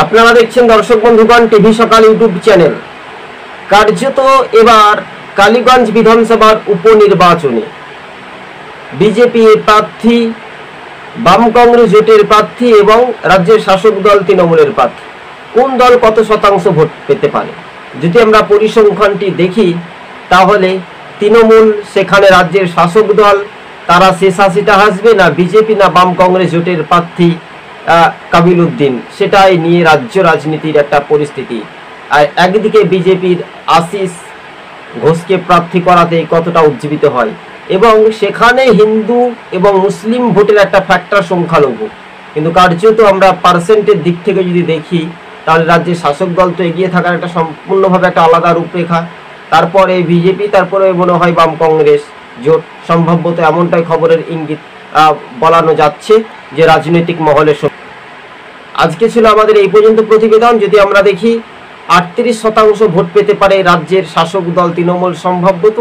আপনারা দেখছেন দর্শক বন্ধুগণ টিভি সকাল ইউটিউব চ্যানেল। কার্যত এবার কালীগঞ্জ বিধানসভার উপনির্বাচনে বিজেপি প্রার্থী, বাম কংগ্রেস জোটের প্রার্থী এবং রাজ্যের শাসক দল তৃণমূলের প্রার্থী, কোন দল কত শতাংশ ভোট পেতে পারে যদি আমরা পরিসংখ্যানটি দেখি, তাহলে তৃণমূল সেখানে রাজ্যের শাসক দল তারা শেষ হাসিটা হাসবে, না বিজেপি না বাম কংগ্রেস জোটের প্রার্থী কাবিল উদ্দিন, সেটাই নিয়ে রাজ্য রাজনীতির একটা পরিস্থিতি। আর একদিকে বিজেপির আশিস ঘোষকে প্রার্থী করাতে কতটা উজ্জীবিত হয়, এবং সেখানে হিন্দু এবং মুসলিম ভোটের একটা ফ্যাক্টর সংখ্যালঘু, কিন্তু কার্যত আমরা পার্সেন্টের দিক থেকে যদি দেখি তাহলে রাজ্যের শাসক দল তো এগিয়ে থাকার একটা সম্পূর্ণভাবে একটা আলাদা রূপরেখা। তারপরে বিজেপি, তারপরে মনে হয় বাম কংগ্রেস জোট, সম্ভবত এমনটাই খবরের ইঙ্গিত বলানো যাচ্ছে যে রাজনৈতিক মহলে। আজকে ছিল আমাদের এই পর্যন্ত প্রতিবেদন। যদি আমরা দেখি 38% ভোট পেতে পারে রাজ্যের শাসক দল তৃণমূল সম্ভবত,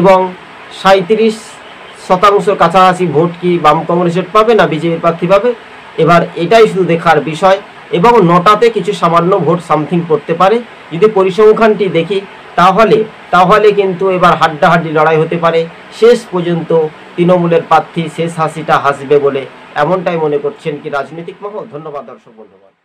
এবং 37% কাছাকাছি ভোট কি বাম কংগ্রেসের পাবে না বিজেপির প্রার্থী পাবে, এবার এটাই শুধু দেখার বিষয়। এবং 9টাতে কিছু সামান্য ভোট সামথিং পড়তে পারে। যদি পরিসংখ্যানটি দেখি তাহলে কিন্তু এবার হাড্ডাহাড্ডি লড়াই হতে পারে। শেষ পর্যন্ত তৃণমূলের প্রার্থী শেষ হাসিটা হাসবে বলে এমনটাই মনে করছেন কি রাজনৈতিক মহল। ধন্যবাদ দর্শক বন্ধুগণ।